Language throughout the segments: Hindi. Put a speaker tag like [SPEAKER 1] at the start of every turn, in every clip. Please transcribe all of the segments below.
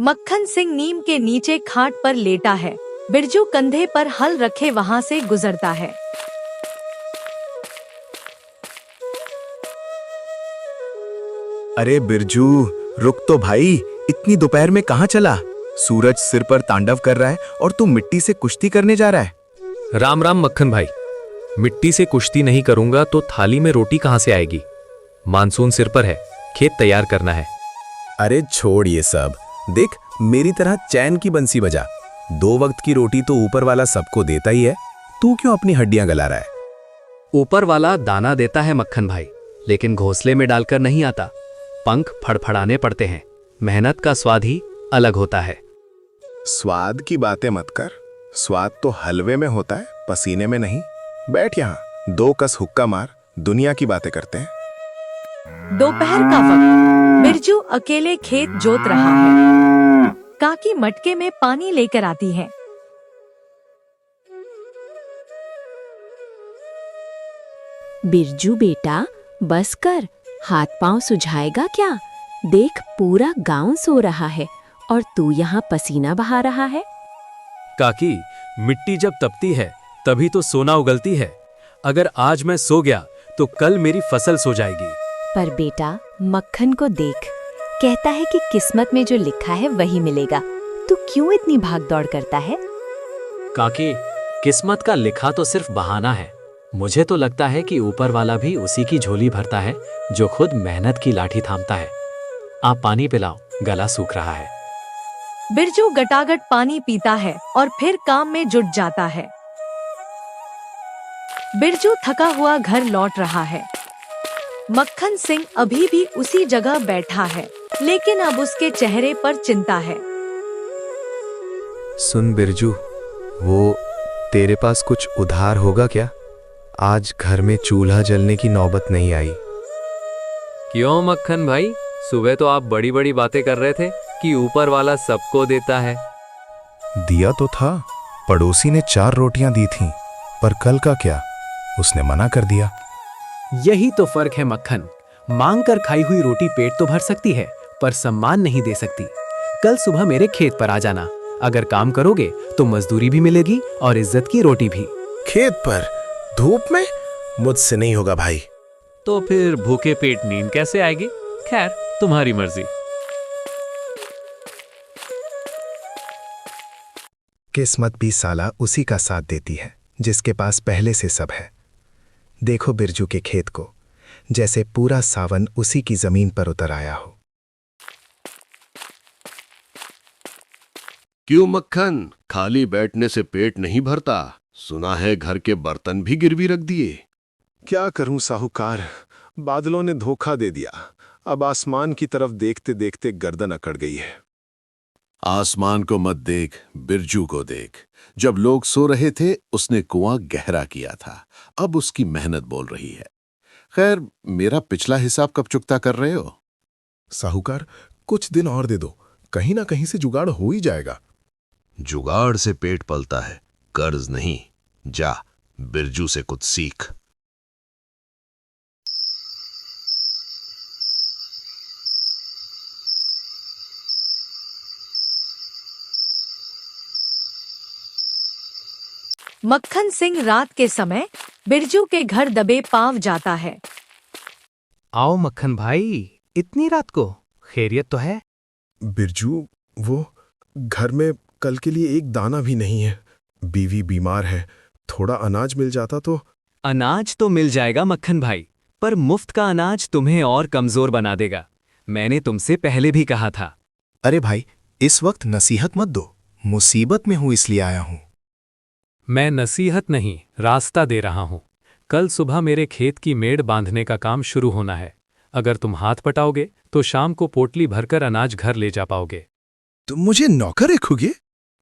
[SPEAKER 1] मक्खन सिंह नीम के नीचे खाट पर लेटा है। बिरजू कंधे पर हल रखे वहां से गुजरता है।
[SPEAKER 2] अरे बिरजू, रुक तो भाई, इतनी दोपहर में कहाँ चला? सूरज सिर पर तांडव कर रहा है और तू मिट्टी से कुश्ती करने जा रहा है।
[SPEAKER 3] राम राम मक्खन भाई, मिट्टी से कुश्ती नहीं करूंगा तो थाली में रोटी कहां से आएगी? मानसून सिर पर है, खेत तैयार करना है।
[SPEAKER 2] अरे छोड़ ये सब, देख मेरी तरह चैन की बंसी बजा। 2 वक्त की रोटी तो ऊपर वाला सबको देता ही है, तू क्यों अपनी हड्डियां गला रहा है?
[SPEAKER 3] ऊपर वाला दाना देता है मक्खन भाई, लेकिन घोंसले में डालकर नहीं आता। पंख फड़फड़ाने पड़ते हैं। मेहनत का स्वाद ही अलग होता है।
[SPEAKER 2] स्वाद की बातें मत कर, स्वाद तो हलवे में होता है, पसीने में नहीं। बैठ यहाँ, 2 कस हुक्का मार, दुनिया की बातें करते हैं।
[SPEAKER 1] दोपहर का वक्त। बिरजू अकेले खेत जोत रहा है। काकी मटके में पानी लेकर आती है।
[SPEAKER 4] बिरजू बेटा, बस कर, हाथ पांव सुझाएगा क्या? देख पूरा गांव सो रहा है और तू यहाँ पसीना बहा रहा है।
[SPEAKER 3] काकी, मिट्टी जब तपती है तभी तो सोना उगलती है। अगर आज मैं सो गया तो कल मेरी फसल सो जाएगी।
[SPEAKER 4] पर बेटा, मक्खन को देख, कहता है कि किस्मत में जो लिखा है वही मिलेगा। तू क्यों इतनी भाग दौड़ करता है?
[SPEAKER 3] काकी, किस्मत का लिखा तो सिर्फ बहाना है। मुझे तो लगता है कि ऊपर वाला भी उसी की झोली भरता है जो खुद मेहनत की लाठी थामता है। आप पानी पिलाओ, गला सूख रहा है।
[SPEAKER 1] बिरजू गटागट पानी पीता है और फिर काम में जुट जाता है। बिरजू थका हुआ घर लौट रहा है। मक्खन सिंह अभी भी उसी जगह बैठा है, लेकिन अब उसके चेहरे पर चिंता है।
[SPEAKER 2] सुन बिरजू, वो तेरे पास कुछ उधार होगा क्या? आज घर में चूल्हा जलने की नौबत नहीं आई।
[SPEAKER 3] क्यों मक्खन भाई, सुबह तो आप बड़ी बड़ी बातें कर रहे थे कि ऊपर वाला सबको देता है।
[SPEAKER 2] दिया तो था, पड़ोसी ने 4 रोटियां दी थीं, पर कल का क्या, उसने मना कर दिया।
[SPEAKER 5] यही तो फर्क है मक्खन। मांग कर खाई हुई रोटी पेट तो भर सकती है, पर सम्मान नहीं दे सकती। कल सुबह मेरे खेत पर आ जाना। अगर काम करोगे तो मजदूरी भी मिलेगी और इज्जत की रोटी भी।
[SPEAKER 2] खेत पर धूप में? मुझसे नहीं होगा भाई।
[SPEAKER 3] तो फिर भूखे पेट नींद कैसे आएगी? खैर, तुम्हारी मर्जी।
[SPEAKER 2] किस्मत भी साला उसी का साथ देती है जिसके पास पहले से सब है। देखो बिरजू के खेत को, जैसे पूरा सावन उसी की जमीन पर उतर आया हो।
[SPEAKER 6] क्यों मक्खन, खाली बैठने से पेट नहीं भरता? सुना है घर के बर्तन भी गिरवी रख दिए।
[SPEAKER 7] क्या करूं साहूकार, बादलों ने धोखा दे दिया। अब आसमान की तरफ देखते देखते गर्दन अकड़ गई है।
[SPEAKER 6] आसमान को मत देख, बिरजू को देख। जब लोग सो रहे थे उसने कुआं गहरा किया था, अब उसकी मेहनत बोल रही है। खैर, मेरा पिछला हिसाब कब चुकता कर रहे हो?
[SPEAKER 7] साहूकार, कुछ दिन और दे दो, कहीं ना कहीं से जुगाड़ हो ही जाएगा।
[SPEAKER 6] जुगाड़ से पेट पलता है, कर्ज नहीं। जा, बिरजू से कुछ सीख।
[SPEAKER 1] मक्खन सिंह रात के समय बिरजू के घर दबे पांव जाता है।
[SPEAKER 5] आओ मक्खन भाई, इतनी रात को खैरियत तो है?
[SPEAKER 7] बिरजू, वो घर में कल के लिए एक दाना भी नहीं है। बीवी बीमार है, थोड़ा अनाज मिल जाता तो।
[SPEAKER 5] अनाज तो मिल जाएगा मक्खन भाई, पर मुफ्त का अनाज तुम्हें और कमजोर बना देगा। मैंने तुमसे पहले भी कहा था।
[SPEAKER 2] अरे भाई, इस वक्त नसीहत मत दो, मुसीबत में हूं इसलिए आया हूं।
[SPEAKER 3] मैं नसीहत नहीं, रास्ता दे रहा हूं। कल सुबह मेरे खेत की मेड़ बांधने का काम शुरू होना है। अगर तुम हाथ पटाओगे तो शाम को पोटली भरकर अनाज घर ले जा पाओगे।
[SPEAKER 7] तुम मुझे नौकर रखोगे?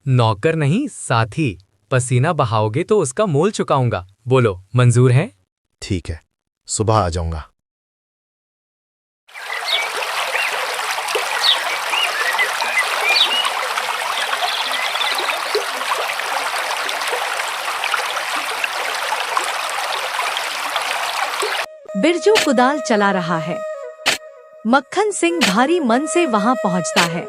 [SPEAKER 3] नौकर नहीं, साथी। पसीना बहाओगे तो उसका मोल चुकाऊंगा। बोलो, मंजूर है?
[SPEAKER 2] ठीक है, सुबह आ जाऊंगा।
[SPEAKER 1] बिरजू कुदाल चला रहा है। मक्खन सिंह भारी मन से वहां पहुंचता है।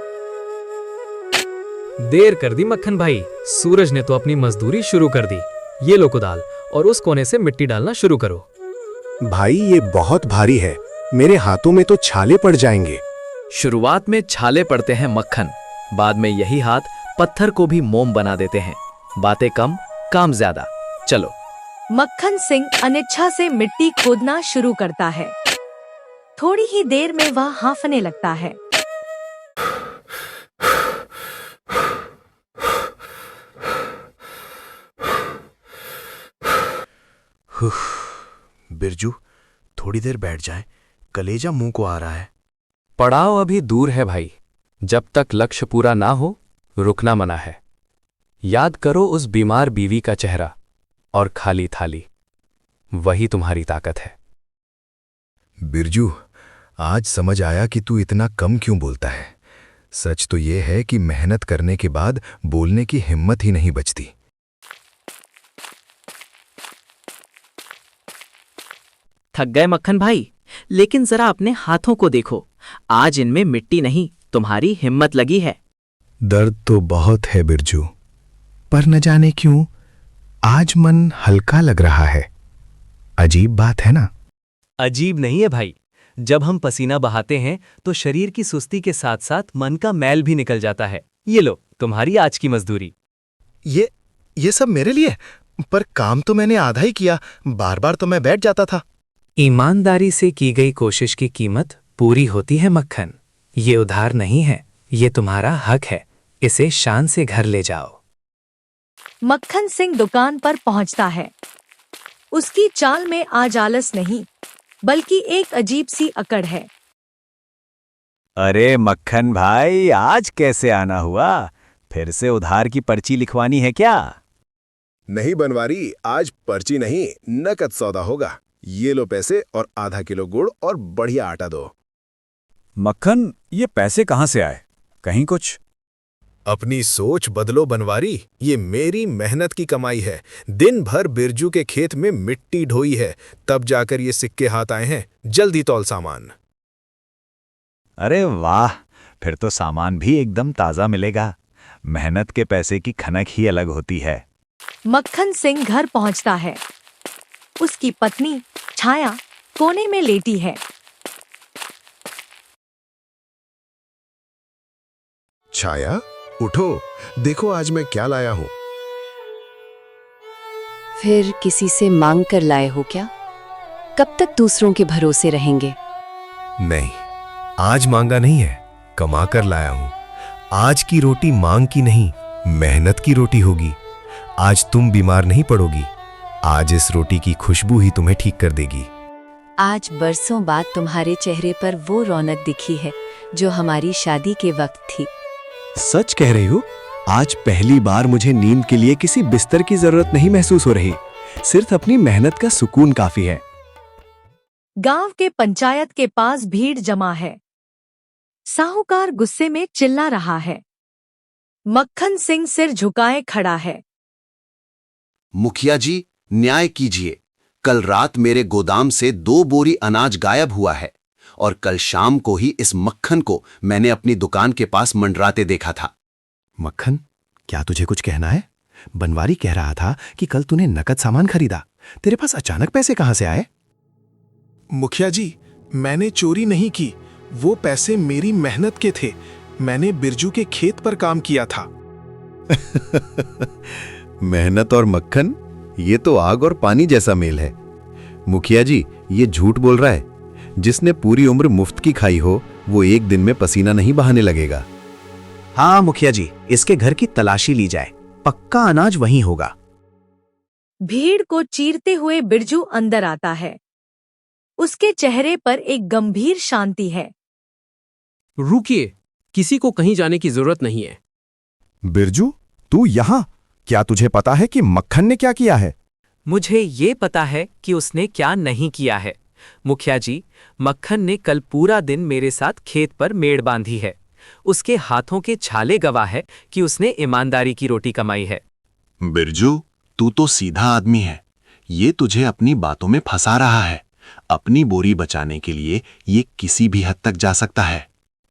[SPEAKER 5] देर कर दी मक्खन भाई, सूरज ने तो अपनी मजदूरी शुरू कर दी। ये लो कुदाल और उस कोने से मिट्टी डालना शुरू करो।
[SPEAKER 2] भाई ये बहुत भारी है, मेरे हाथों में तो छाले पड़ जाएंगे।
[SPEAKER 8] शुरुआत में छाले पड़ते हैं मक्खन, बाद में यही हाथ पत्थर को भी मोम बना देते हैं। बातें कम, काम ज्यादा। चलो।
[SPEAKER 1] मक्खन सिंह अनिच्छा से मिट्टी खोदना शुरू करता है। थोड़ी ही देर में वह हांफने लगता है।
[SPEAKER 2] बिरजू, थोड़ी देर बैठ जाए, कलेजा मुंह को आ रहा है।
[SPEAKER 3] पड़ाव अभी दूर है भाई, जब तक लक्ष्य पूरा ना हो रुकना मना है। याद करो उस बीमार बीवी का चेहरा और खाली थाली, वही तुम्हारी ताकत है।
[SPEAKER 2] बिरजू, आज समझ आया कि तू इतना कम क्यों बोलता है। सच तो ये है कि मेहनत करने के बाद बोलने की हिम्मत ही नहीं बचती।
[SPEAKER 8] थक गए मक्खन भाई, लेकिन जरा अपने हाथों को देखो, आज इनमें मिट्टी नहीं तुम्हारी हिम्मत लगी है।
[SPEAKER 2] दर्द तो बहुत है बिरजू, पर न जाने क्यों आज मन हल्का लग रहा है। अजीब बात है ना?
[SPEAKER 5] अजीब नहीं है भाई, जब हम पसीना बहाते हैं तो शरीर की सुस्ती के साथ साथ मन का मैल भी निकल जाता है। ये लो तुम्हारी आज की मजदूरी।
[SPEAKER 7] ये सब मेरे लिए? पर काम तो मैंने आधा ही किया, बार बार तो मैं बैठ जाता था।
[SPEAKER 5] ईमानदारी से की गई कोशिश की कीमत पूरी होती है मक्खन। ये उधार नहीं है, ये तुम्हारा हक है। इसे शान से घर ले जाओ।
[SPEAKER 1] मक्खन सिंह दुकान पर पहुंचता है। उसकी चाल में आज आलस नहीं, बल्कि एक अजीब सी अकड़ है।
[SPEAKER 9] अरे मक्खन भाई, आज कैसे आना हुआ? फिर से उधार की पर्ची लिखवानी है क्या?
[SPEAKER 7] नहीं बनवारी, आज पर्ची नहीं, नकद सौदा होगा। ये लो पैसे और आधा किलो गुड़ और बढ़िया आटा दो।
[SPEAKER 9] मक्खन, ये पैसे कहाँ से आए? कहीं कुछ?
[SPEAKER 7] अपनी सोच बदलो बनवारी, ये मेरी मेहनत की कमाई है। दिन भर बिरजू के खेत में मिट्टी ढोई है, तब जाकर ये सिक्के हाथ आए हैं। जल्दी तौल सामान।
[SPEAKER 9] अरे वाह, फिर तो सामान भी एकदम ताजा मिलेगा। मेहनत के पैसे की खनक ही अलग होती है।
[SPEAKER 1] मक्खन सिंह घर पहुंचता है। उसकी पत्नी छाया कोने में लेटी है।
[SPEAKER 7] छाया, उठो, देखो आज मैं क्या लाया हूं।
[SPEAKER 4] फिर किसी से मांग कर लाए हो क्या? कब तक दूसरों के भरोसे रहेंगे?
[SPEAKER 2] नहीं, आज मांगा नहीं है, कमा कर लाया हूं। आज की रोटी मांग की नहीं, मेहनत की रोटी होगी। आज तुम बीमार नहीं पड़ोगी, आज इस रोटी की खुशबू ही तुम्हें ठीक कर देगी।
[SPEAKER 4] आज बरसों बाद तुम्हारे चेहरे पर वो रौनक दिखी है जो हमारी शादी के वक्त थी।
[SPEAKER 2] सच कह रही हो? आज पहली बार मुझे नींद के लिए किसी बिस्तर की जरूरत नहीं महसूस हो रही, सिर्फ अपनी मेहनत का सुकून काफी है।
[SPEAKER 1] गांव के पंचायत के पास भीड़ जमा है। साहूकार गुस्से में चिल्ला रहा है। मक्खन सिंह सिर झुकाए खड़ा है।
[SPEAKER 10] मुखिया जी, न्याय कीजिए। कल रात मेरे गोदाम से 2 बोरी अनाज गायब हुआ है और कल शाम को ही इस मक्खन को मैंने अपनी दुकान के पास मंडराते देखा था।
[SPEAKER 2] मक्खन, क्या तुझे कुछ कहना है? बनवारी कह रहा था कि कल तूने नकद सामान खरीदा, तेरे पास अचानक पैसे कहां से आए?
[SPEAKER 7] मुखिया जी, मैंने चोरी नहीं की, वो पैसे मेरी मेहनत के थे। मैंने बिरजू के खेत पर काम किया था।
[SPEAKER 6] मेहनत और मक्खन, ये तो आग और पानी जैसा मेल है। मुखिया जी, ये झूठ बोल रहा है। जिसने पूरी उम्र मुफ्त की खाई हो, वो एक दिन में पसीना नहीं बहाने लगेगा।
[SPEAKER 11] हाँ मुखिया जी, इसके घर की तलाशी ली जाए, पक्का अनाज वहीं होगा।
[SPEAKER 1] भीड़ को चीरते हुए बिरजू अंदर आता है। उसके चेहरे पर एक गंभीर शांति है।
[SPEAKER 5] रुकिए, किसी को कहीं जाने की जरूरत नहीं है।
[SPEAKER 11] बिरजू, तू यहां? क्या तुझे पता है कि मक्खन ने क्या किया है?
[SPEAKER 5] मुझे ये पता है कि उसने क्या नहीं किया है। मुखिया जी, मक्खन ने कल पूरा दिन मेरे साथ खेत पर मेड़ बांधी है। उसके हाथों के छाले गवाह है कि उसने ईमानदारी की रोटी कमाई है।
[SPEAKER 10] बिरजू, तू तो सीधा आदमी है। ये तुझे अपनी बातों में फंसा रहा है। अपनी बोरी बचाने के लिए ये किसी भी हद तक जा सकता है।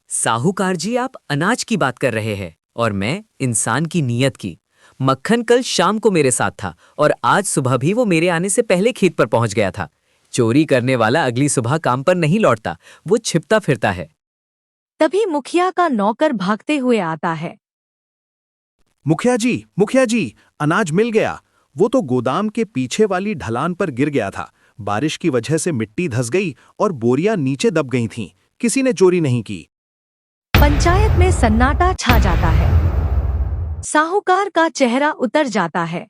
[SPEAKER 5] साहूकार जी, आप अनाज की बात कर रहे हैं,
[SPEAKER 12] और मैं इंसान की नीयत की। मक्खन कल शाम को मेरे साथ था और आज सुबह भी वो मेरे आने से पहले खेत पर पहुंच गया था। चोरी करने वाला अगली सुबह काम पर नहीं लौटता, वो छिपता फिरता है।
[SPEAKER 1] तभी मुखिया का नौकर भागते हुए आता है।
[SPEAKER 11] मुखिया जी, अनाज मिल गया। वो तो गोदाम के पीछे वाली ढलान पर गिर गया था। बारिश की वजह से मिट्टी धंस गई और बोरियां नीचे दब गई थीं। किसी ने चोरी नहीं की।
[SPEAKER 1] पंचायत में सन्नाटा छा जाता है। साहूकार का चेहरा उतर जाता है।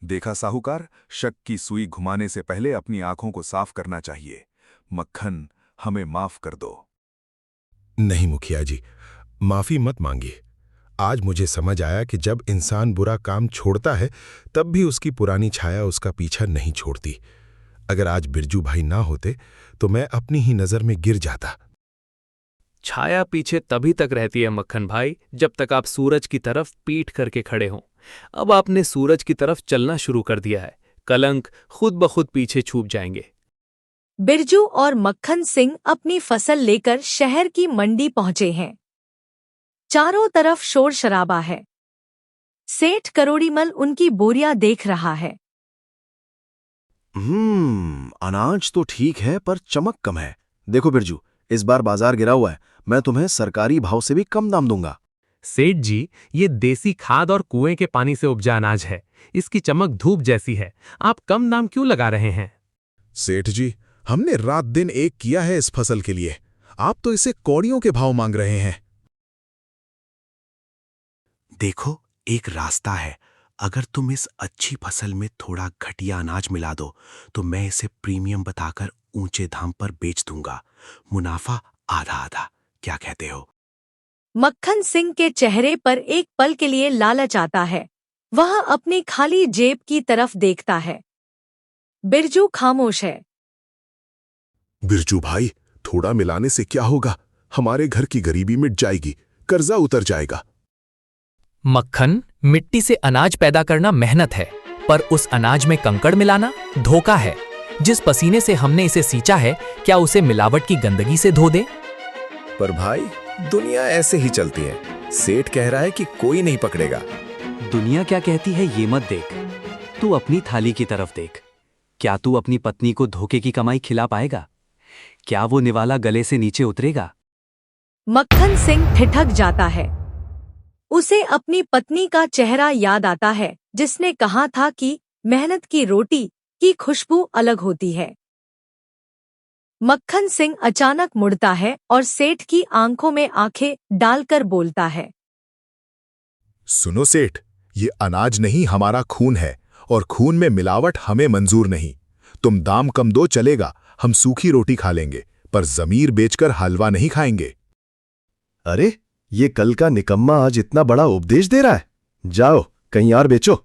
[SPEAKER 13] देखा साहूकार, शक की सुई घुमाने से पहले अपनी आंखों को साफ करना चाहिए। मक्खन, हमें माफ कर दो।
[SPEAKER 7] नहीं मुखिया जी, माफी मत मांगिए। आज मुझे समझ आया कि जब इंसान बुरा काम छोड़ता है तब भी उसकी पुरानी छाया उसका पीछा नहीं छोड़ती। अगर आज बिरजू भाई ना होते तो मैं अपनी ही नजर में गिर जाता।
[SPEAKER 5] छाया पीछे तभी तक रहती है मक्खन भाई, जब तक आप सूरज की तरफ पीठ करके खड़े हों। अब आपने सूरज की तरफ चलना शुरू कर दिया है, कलंक खुद ब खुद पीछे छूप जाएंगे।
[SPEAKER 1] बिरजू और मक्खन सिंह अपनी फसल लेकर शहर की मंडी पहुंचे हैं। चारों तरफ शोर शराबा है। सेठ करोड़ीमल उनकी बोरियां देख रहा है।
[SPEAKER 11] अनाज तो ठीक है पर चमक कम है। देखो बिरजू, इस बार बाजार गिरा हुआ है। मैं तुम्हें सरकारी भाव से भी कम दाम दूंगा।
[SPEAKER 5] सेठ जी, ये देसी खाद और कुएं के पानी से उपजा अनाज है। इसकी चमक धूप जैसी है। आप कम दाम क्यों लगा रहे हैं?
[SPEAKER 7] सेठ जी, हमने रात दिन एक किया है इस फसल के लिए। आप तो इसे कौड़ियों के भाव मांग रहे हैं।
[SPEAKER 11] देखो, एक रास्ता है। अगर तुम इस अच्छी फसल में थोड़ा घटिया अनाज मिला दो तो मैं इसे प्रीमियम बताकर ऊंचे दाम पर बेच दूंगा। मुनाफा आधा आधा, क्या कहते हो?
[SPEAKER 1] मक्खन सिंह के चेहरे पर एक पल के लिए लालच आता है। वह अपनी खाली जेब की तरफ देखता है। बिरजू खामोश है।
[SPEAKER 7] बिरजू भाई, थोड़ा मिलाने से क्या होगा? हमारे घर की गरीबी मिट जाएगी, कर्जा उतर जाएगा।
[SPEAKER 12] मक्खन, मिट्टी से अनाज पैदा करना मेहनत है, पर उस अनाज में कंकड़ मिलाना धोखा है। जिस पसीने से हमने इसे सींचा है, क्या उसे मिलावट की गंदगी से धो दे?
[SPEAKER 2] पर भाई, दुनिया ऐसे ही चलती है। सेठ कह रहा है कि कोई नहीं पकड़ेगा।
[SPEAKER 10] दुनिया क्या कहती है ये मत देख, तू अपनी थाली की तरफ देख। क्या तू अपनी पत्नी को धोखे की कमाई खिला पाएगा? क्या वो निवाला गले से नीचे उतरेगा?
[SPEAKER 1] मक्खन सिंह ठिठक जाता है। उसे अपनी पत्नी का चेहरा याद आता है, जिसने कहा था कि मेहनत की रोटी की खुशबू अलग होती है। मक्खन सिंह अचानक मुड़ता है और सेठ की आंखों में आंखें डालकर बोलता है।
[SPEAKER 7] सुनो सेठ, ये अनाज नहीं, हमारा खून है, और खून में मिलावट हमें मंजूर नहीं। तुम दाम कम दो चलेगा, हम सूखी रोटी खा लेंगे, पर जमीर बेचकर हलवा नहीं खाएंगे।
[SPEAKER 11] अरे, ये कल का निकम्मा आज इतना बड़ा उपदेश दे रहा है। जाओ, कहीं और बेचो।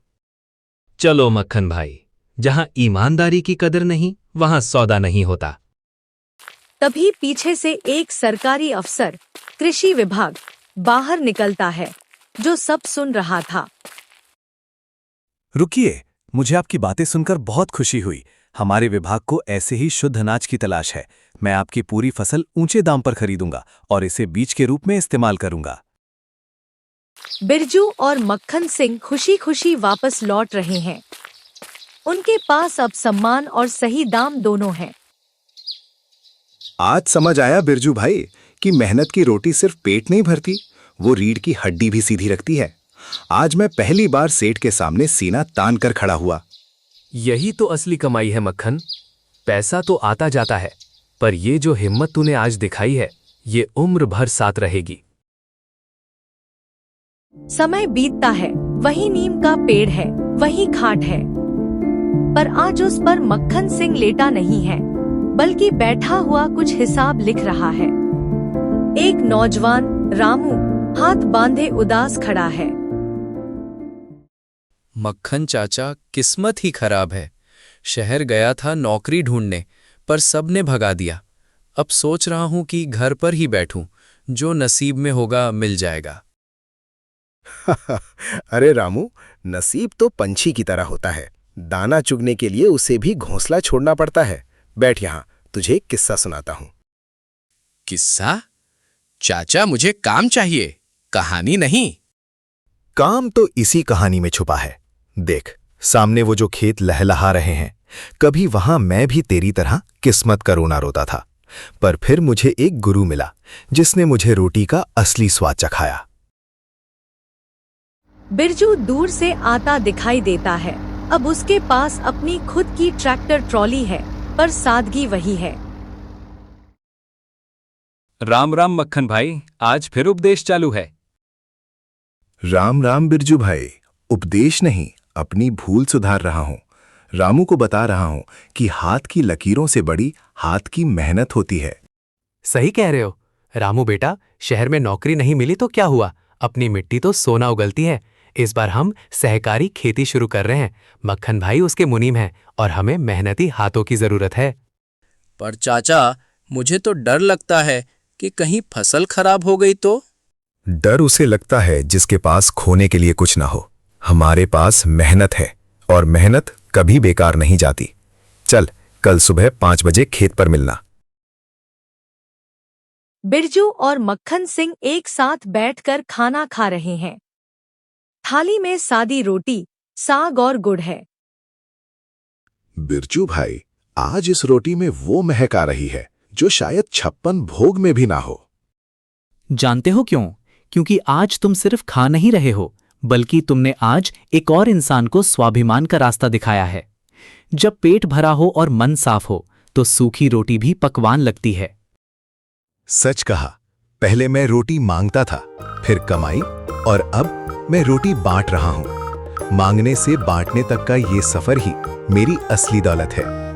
[SPEAKER 5] चलो मक्खन भाई, जहां ईमानदारी की कदर नहीं, वहां सौदा नहीं होता।
[SPEAKER 1] तभी पीछे से एक सरकारी अफसर, कृषि विभाग, बाहर निकलता है, जो सब सुन रहा था।
[SPEAKER 11] रुकिए, मुझे आपकी बातें सुनकर बहुत खुशी हुई। हमारे विभाग को ऐसे ही शुद्ध अनाज की तलाश है। मैं आपकी पूरी फसल ऊंचे दाम पर खरीदूंगा और इसे बीज के रूप में इस्तेमाल करूंगा।
[SPEAKER 1] बिरजू और मक्खन सिंह खुशी खुशी वापस लौट रहे हैं। उनके पास अब सम्मान और सही दाम दोनों हैं।
[SPEAKER 11] आज समझ आया बिरजू भाई कि मेहनत की रोटी सिर्फ पेट नहीं भरती, वो रीढ़ की हड्डी भी सीधी रखती है। आज मैं पहली बार सेठ के सामने सीना तान कर खड़ा हुआ।
[SPEAKER 5] यही तो असली कमाई है मक्खन। पैसा तो आता जाता है, पर ये जो हिम्मत तूने आज दिखाई है, ये उम्र भर साथ रहेगी।
[SPEAKER 1] समय बीतता है, वही नीम का पेड़ है, वही खाट है, पर आज उस पर मक्खन सिंह लेटा नहीं है, बल्कि बैठा हुआ कुछ हिसाब लिख रहा है। एक नौजवान रामू हाथ बांधे उदास खड़ा है।
[SPEAKER 8] मक्खन चाचा, किस्मत ही खराब है। शहर गया था नौकरी ढूंढने, पर सबने भगा दिया। अब सोच रहा हूं कि घर पर ही बैठूं, जो नसीब में होगा मिल जाएगा।
[SPEAKER 2] अरे रामू, नसीब तो पंछी की तरह होता है। दाना चुगने के लिए उसे भी घोंसला छोड़ना पड़ता है। बैठ यहां, तुझे एक किस्सा सुनाता हूं।
[SPEAKER 8] किस्सा? चाचा, मुझे काम चाहिए। कहानी नहीं।
[SPEAKER 2] काम तो इसी कहानी में छुपा है। देख, सामने वो जो खेत लहलहा रहे हैं, कभी वहां मैं भी तेरी तरह किस्मत का रोना रोता था, पर फिर मुझे एक गुरु मिला जिसने मुझे रोटी का असली स्वाद चखाया।
[SPEAKER 1] बिरजू दूर से आता दिखाई देता है। अब उसके पास अपनी खुद की ट्रैक्टर ट्रॉली है, पर सादगी वही है।
[SPEAKER 3] राम राम मक्खन भाई, आज फिर उपदेश चालू है।
[SPEAKER 7] राम राम बिरजू भाई, उपदेश नहीं, अपनी भूल सुधार रहा हूं। रामू को बता रहा हूं कि हाथ की लकीरों से बड़ी हाथ की मेहनत होती है।
[SPEAKER 5] सही कह रहे हो रामू बेटा, शहर में नौकरी नहीं मिली तो क्या हुआ, अपनी मिट्टी तो सोना उगलती है। इस बार हम सहकारी खेती शुरू कर रहे हैं। मक्खन भाई उसके मुनीम हैं और हमें मेहनती हाथों की जरूरत है।
[SPEAKER 8] पर चाचा, मुझे तो डर लगता है कि कहीं फसल खराब हो गई तो।
[SPEAKER 2] डर उसे लगता है जिसके पास खोने के लिए कुछ ना हो। हमारे पास मेहनत है और मेहनत कभी बेकार नहीं जाती। चल, कल सुबह 5 बजे खेत पर मिलना।
[SPEAKER 1] बिरजू और मक्खन सिंह एक साथ बैठकर खाना खा रहे हैं। थाली में सादी रोटी, साग और गुड़ है।
[SPEAKER 7] बिरजू भाई, आज इस रोटी में वो महक आ रही है जो शायद 56 भोग में भी ना हो।
[SPEAKER 5] जानते हो क्यों? क्योंकि आज तुम सिर्फ खा नहीं रहे हो, बल्कि तुमने आज एक और इंसान को स्वाभिमान का रास्ता दिखाया है। जब पेट भरा हो और मन साफ हो तो सूखी रोटी भी पकवान लगती है।
[SPEAKER 2] सच कहा, पहले मैं रोटी मांगता था, फिर कमाई, और अब मैं रोटी बांट रहा हूं। मांगने से बांटने तक का ये सफर ही मेरी असली दौलत है।